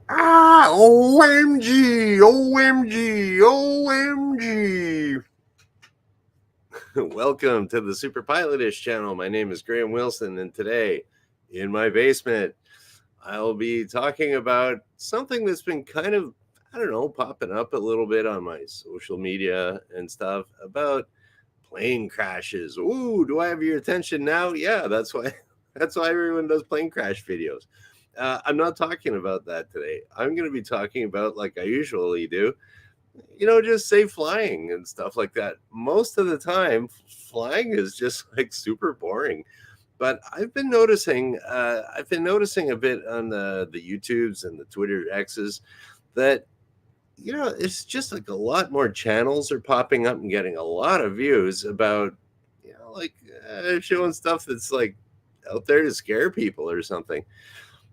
OMG, OMG, OMG. Welcome to the superpilotish channel. My name is Graham Wilson, and today in my basement, I'll be talking about something that's been kind of, popping up a little bit on my social media and stuff about plane crashes. Ooh, do I have your attention now? Yeah, that's why that's why everyone does plane crash videos. I'm not talking about that today. I'm going to be talking about, like I usually do, just safe flying and stuff like that. Most of the time, flying is just like super boring. But I've been noticing a bit on the YouTubes and the Twitter X's that it's just like a lot more channels are popping up and getting a lot of views about, showing stuff that's like out there to scare people or something.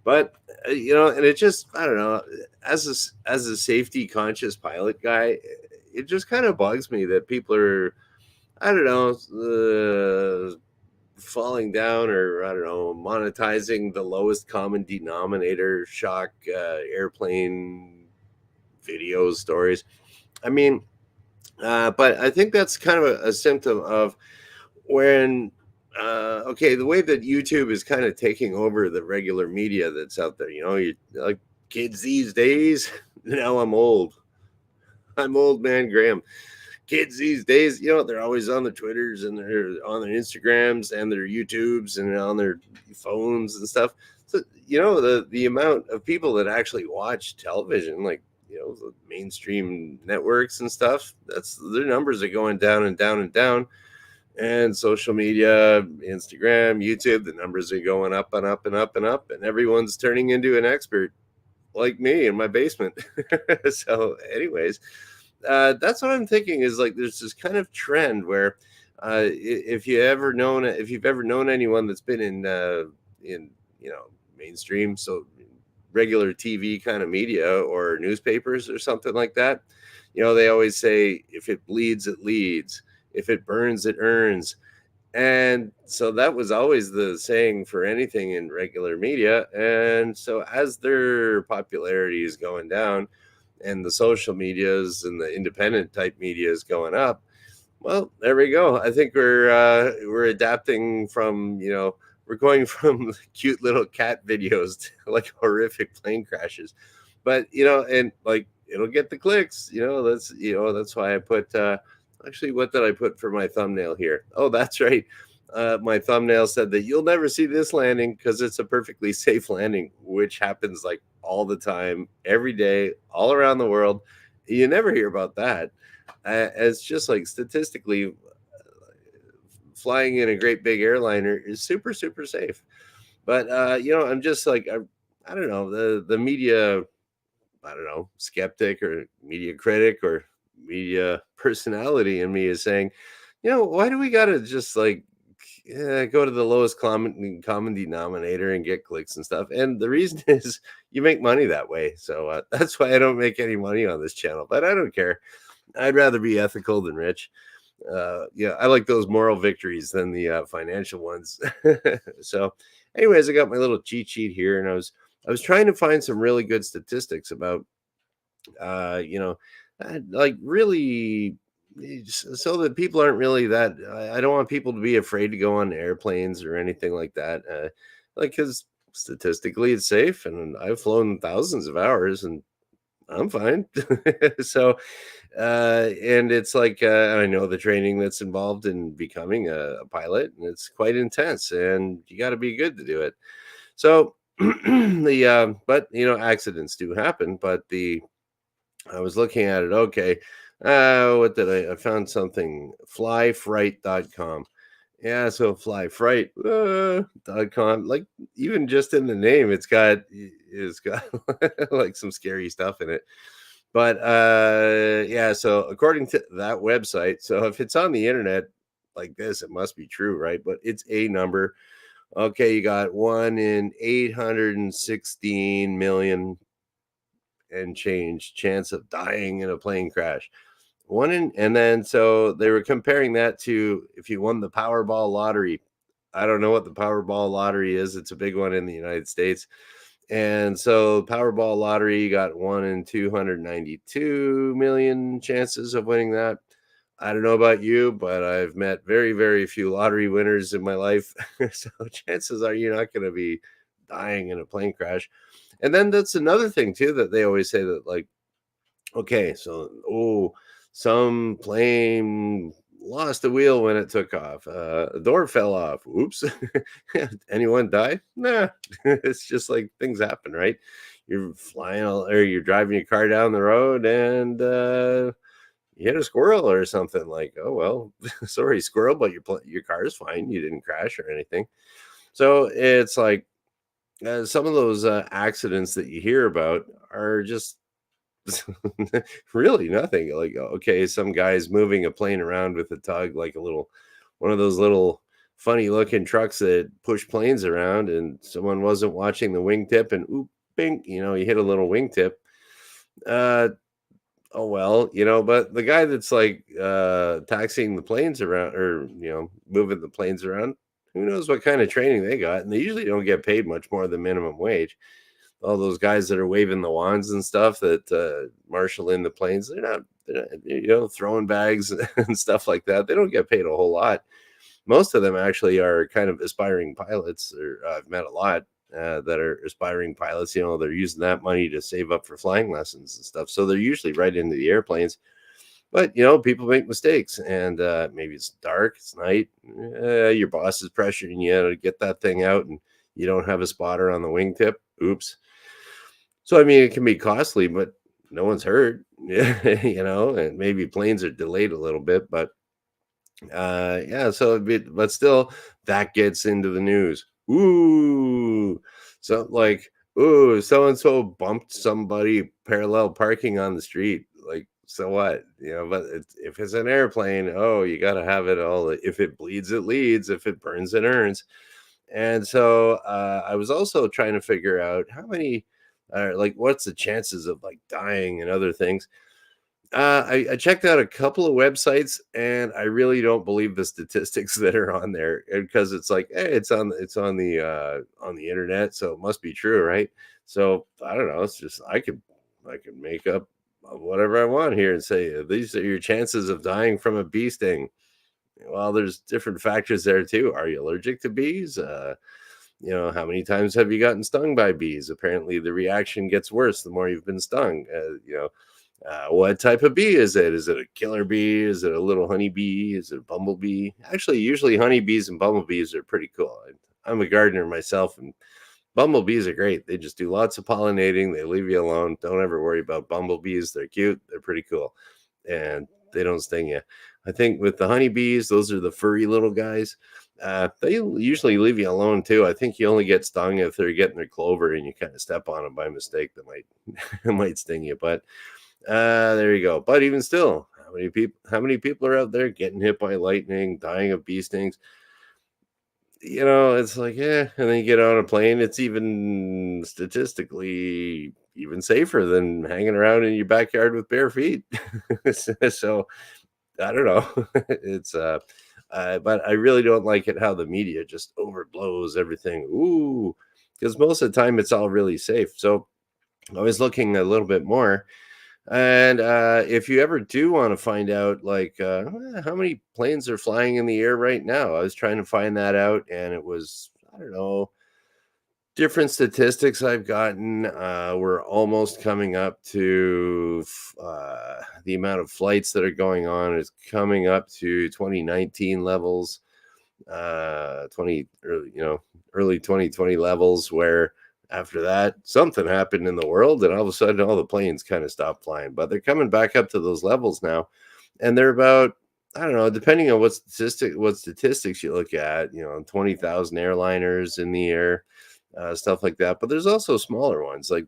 But and it just, I don't know, as a safety conscious pilot guy, it just kind of bugs me that people are, I don't know, falling down, or I don't know, monetizing the lowest common denominator shock airplane videos, stories. I mean, but I think that's kind of a symptom of when okay, the way that YouTube is kind of taking over the regular media that's out there. You like kids these days. Now I'm old man Graham. Kids these days, they're always on their Twitters and they're on their Instagrams and their YouTubes and on their phones and stuff. So the amount of people that actually watch television, like the mainstream networks and stuff, that's their numbers are going down and down and down. And social media, Instagram, YouTube, the numbers are going up and up and up and up, and everyone's turning into an expert like me in my basement. So anyways, that's what I'm thinking, is like there's this kind of trend where if you've ever known anyone that's been in mainstream, so regular TV kind of media or newspapers or something like that, they always say, if it bleeds, it leads. If it burns, it earns. And so that was always the saying for anything in regular media. And so as their popularity is going down and the social medias and the independent type media is going up, well, there we go. I think we're adapting from, we're going from cute little cat videos to like horrific plane crashes. But and like it'll get the clicks, that's why I put actually, what did I put for my thumbnail here? Oh, that's right. My thumbnail said that you'll never see this landing because it's a perfectly safe landing, which happens like all the time, every day, all around the world. You never hear about that. It's just like statistically, flying in a great big airliner is super, super safe. But I'm just like, I don't know, the media, I don't know, skeptic or media critic or media personality in me is saying, why do we got to just like go to the lowest common denominator and get clicks and stuff? And the reason is you make money that way. So that's why I don't make any money on this channel, but I don't care. I'd rather be ethical than rich. Yeah, I like those moral victories than the financial ones. So anyways, I got my little cheat sheet here, and I was trying to find some really good statistics about uh you know like really, so that people aren't really that, I don't want people to be afraid to go on airplanes or anything like that, like, because statistically it's safe and I've flown thousands of hours and I'm fine. So and it's like, I know the training that's involved in becoming a pilot, and it's quite intense and you got to be good to do it. So but accidents do happen. But the I was looking at it. Okay. What did I found something, flyfright.com. Yeah, so flyfright.com, like, even just in the name, it's got like some scary stuff in it. But yeah, so according to that website, so if it's on the internet like this, it must be true, right? But it's a number. Okay, you got 1 in 816 million and change chance of dying in a plane crash. And then so they were comparing that to if you won the Powerball lottery. I don't know what the Powerball lottery is. It's a big one in the United States. And so Powerball lottery, you got 1 in 292 million chances of winning that. I don't know about you, but I've met very, very few lottery winners in my life. So chances are you're not going to be dying in a plane crash. And then that's another thing too that they always say that, like, okay, so, some plane lost the wheel when it took off. A door fell off. Oops. Anyone die? Nah. It's just like things happen, right? You're or you're driving your car down the road and you hit a squirrel or something. Like, oh well, sorry, squirrel, but your car is fine. You didn't crash or anything. So it's like some of those accidents that you hear about are just really nothing. Like, okay, some guy's moving a plane around with a tug, like one of those little funny looking trucks that push planes around, and someone wasn't watching the wingtip, and oop, bing, you hit a little wingtip. Uh, oh well, but the guy that's like taxiing the planes around, or moving the planes around, who knows what kind of training they got, and they usually don't get paid much more than minimum wage. All those guys that are waving the wands and stuff that marshal in the planes, they're not throwing bags and stuff like that. They don't get paid a whole lot. Most of them actually are kind of aspiring pilots, or I've met a lot that are aspiring pilots. They're using that money to save up for flying lessons and stuff. So they're usually right into the airplanes. But people make mistakes, and maybe it's dark, it's night, your boss is pressuring you to get that thing out, and you don't have a spotter on the wingtip. Oops. So, I mean, it can be costly, but no one's hurt, and maybe planes are delayed a little bit, but yeah, so but still, that gets into the news. Ooh, so like, ooh, so and so bumped somebody parallel parking on the street. Like, so what? But if it's an airplane, oh, you got to have it all. If it bleeds, it leads. If it burns, it earns. And so I was also trying to figure out how many, like, what's the chances of like dying and other things. I checked out a couple of websites, and I really don't believe the statistics that are on there, because it's like, hey, it's on the internet, so it must be true, right? So I don't know. It's just I could make up whatever I want here and say these are your chances of dying from a bee sting. Well, there's different factors there too. Are you allergic to bees? How many times have you gotten stung by bees? Apparently, the reaction gets worse the more you've been stung. What type of bee is it? Is it a killer bee? Is it a little honeybee? Is it a bumblebee? Actually, usually honeybees and bumblebees are pretty cool. I'm a gardener myself, and bumblebees are great. They just do lots of pollinating. They leave you alone. Don't ever worry about bumblebees. They're cute. They're pretty cool, and they don't sting you. I think with the honeybees, those are the furry little guys. They usually leave you alone too. I think you only get stung if they're getting their clover and you kind of step on them by mistake. That might it might sting you, but there you go. But even still, how many people are out there getting hit by lightning, dying of bee stings? It's like, yeah, and then you get on a plane, it's even statistically even safer than hanging around in your backyard with bare feet. So I don't know. It's but I really don't like it how the media just overblows everything. Ooh, because most of the time it's all really safe. So I was looking a little bit more, and if you ever do want to find out, like, how many planes are flying in the air right now, I was trying to find that out, and it was, I don't know, different statistics I've gotten. We're almost coming up to the amount of flights that are going on is coming up to 2019 levels, 20 early, early 2020 levels, where after that something happened in the world and all of a sudden all the planes kind of stopped flying, but they're coming back up to those levels now, and they're about, I don't know, depending on what statistics you look at, 20,000 airliners in the air, stuff like that. But there's also smaller ones, like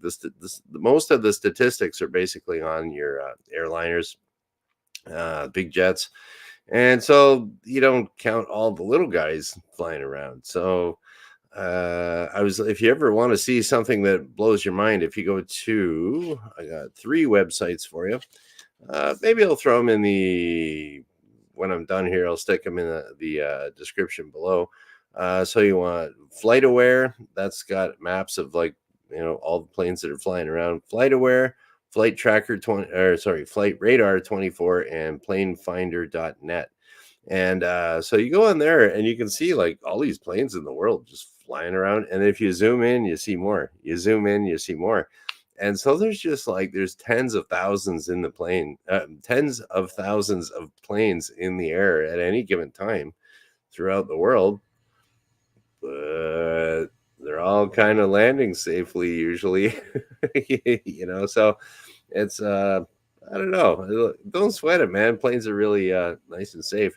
most of the statistics are basically on your airliners, big jets, and so you don't count all the little guys flying around. So if you ever want to see something that blows your mind, if you go to, I got 3 websites for you. Maybe I'll throw them when I'm done here, I'll stick them in the description below. So you want Flight Aware, that's got maps of like all the planes that are flying around. Flight Aware, Flight Tracker 20, or sorry, Flight Radar 24, and planefinder.net. And so you go on there and you can see like all these planes in the world just flying around. And if you zoom in, you see more. You zoom in, you see more. And so there's just like there's tens of thousands in the plane, tens of thousands of planes in the air at any given time throughout the world. But they're all kind of landing safely usually. So it's I don't know. Don't sweat it, man. Planes are really nice and safe.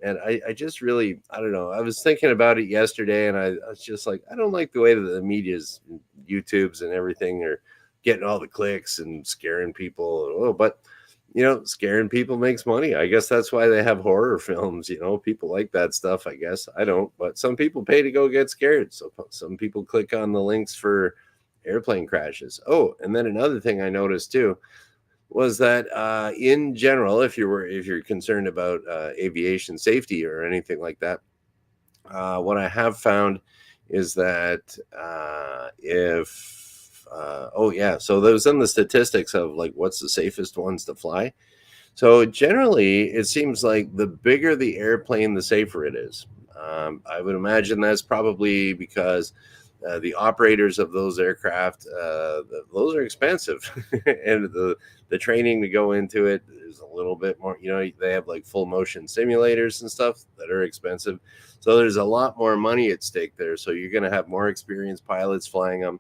And I just really, I don't know. I was thinking about it yesterday, and I was just like, I don't like the way that the media's, YouTubes and everything are getting all the clicks and scaring people. Oh, but scaring people makes money. I guess that's why they have horror films. People like that stuff. I guess I don't, but some people pay to go get scared. So some people click on the links for airplane crashes. Oh, and then another thing I noticed too was that in general, if you're concerned about aviation safety or anything like that, what I have found is that so there's in the statistics of like what's the safest ones to fly. So generally, it seems like the bigger the airplane, the safer it is. I would imagine that's probably because the operators of those aircraft, those are expensive, and the training to go into it is a little bit more. They have like full motion simulators and stuff that are expensive, so there's a lot more money at stake there. So you're going to have more experienced pilots flying them.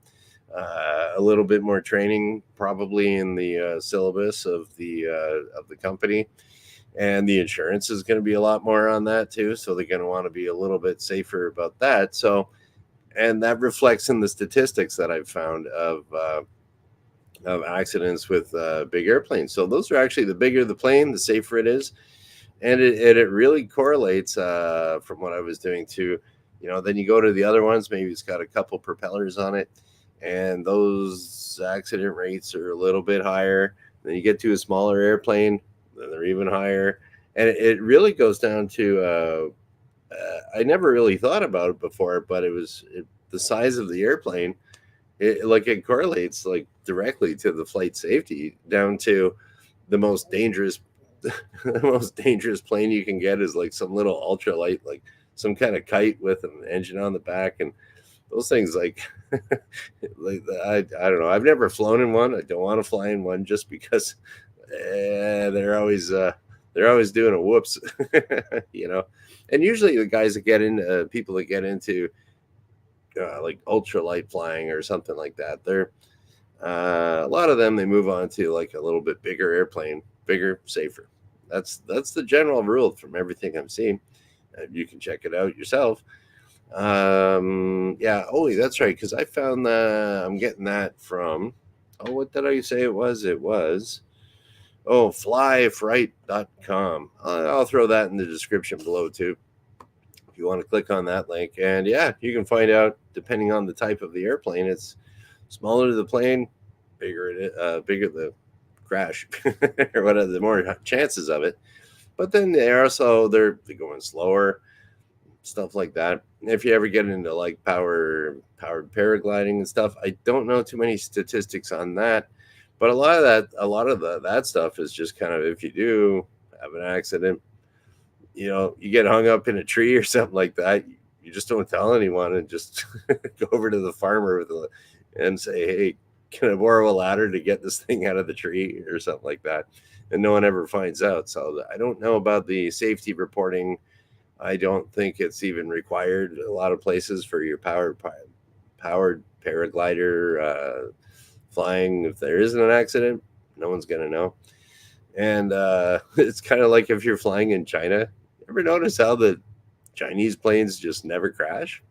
A little bit more training probably in the syllabus of the company, and the insurance is going to be a lot more on that too, so they're going to want to be a little bit safer about that. So, and that reflects in the statistics that I've found of accidents with big airplanes. So those are actually, the bigger the plane, the safer it is. And it really correlates from what I was doing to, then you go to the other ones, maybe it's got a couple propellers on it, and those accident rates are a little bit higher. Then you get to a smaller airplane, then they're even higher. And it really goes down to, I never really thought about it before, but the size of the airplane. It correlates like directly to the flight safety, down to the most dangerous the most dangerous plane you can get is like some little ultralight, like some kind of kite with an engine on the back, and those things like like I don't know. I've never flown in one. I don't want to fly in one just because they're always doing a whoops, And usually the guys that get into people that get into like ultralight flying or something like that, they're a lot of them, they move on to like a little bit bigger airplane, bigger, safer. That's the general rule from everything I'm seeing. You can check it out yourself. Yeah. Oh, that's right. Because I found that I'm getting that from. Oh, what did I say it was? It was. Oh, flyfright.com. I'll throw that in the description below too, if you want to click on that link. And yeah, you can find out, depending on the type of the airplane, it's smaller the plane, bigger the crash, or whatever, the more chances of it. But then they're going slower, stuff like that. If you ever get into like powered paragliding and stuff, I don't know too many statistics on that, but a lot of that stuff is just kind of, if you do have an accident, you get hung up in a tree or something like that, you just don't tell anyone, and just go over to the farmer and say, hey, can I borrow a ladder to get this thing out of the tree or something like that? And no one ever finds out. So I don't know about the safety reporting. I don't think it's even required a lot of places for your powered paraglider flying. If there isn't an accident, no one's going to know. And it's kind of like if you're flying in China. Ever notice how the Chinese planes just never crash?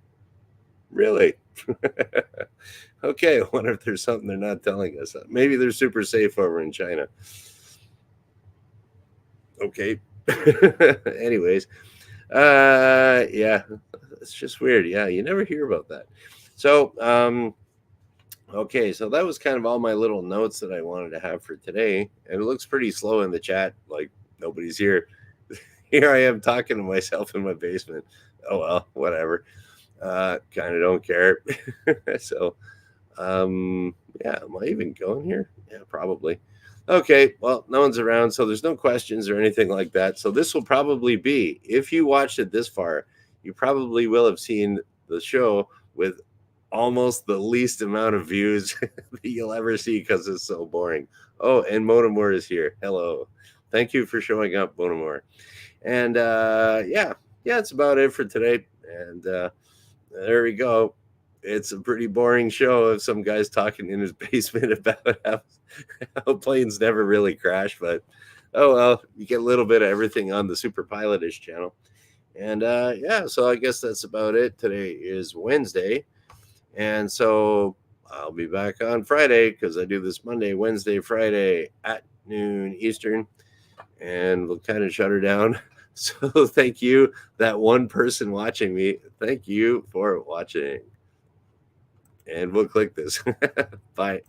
Really? Okay, I wonder if there's something they're not telling us. Maybe they're super safe over in China. Okay. Anyways, yeah, it's just weird. Yeah, you never hear about that. So, okay, so that was kind of all my little notes that I wanted to have for today. And it looks pretty slow in the chat, like nobody's here. Here I am talking to myself in my basement. Oh well, whatever. Kind of don't care. So Yeah, am I even going here? Yeah, probably. Okay, well, no one's around, so there's no questions or anything like that. So this will probably be, if you watched it this far, you probably will have seen the show with almost the least amount of views that you'll ever see because it's so boring. Oh, and Monomore is here. Hello. Thank you for showing up, Monomore. And yeah, that's about it for today. And there we go. It's a pretty boring show of some guys talking in his basement about how planes never really crash. But oh well, you get a little bit of everything on the superpilotish channel. And yeah, so I guess that's about it. Today is Wednesday. And so I'll be back on Friday because I do this Monday, Wednesday, Friday at noon Eastern. And we'll kind of shut her down. So thank you, that one person watching me. Thank you for watching. And we'll click this. Bye.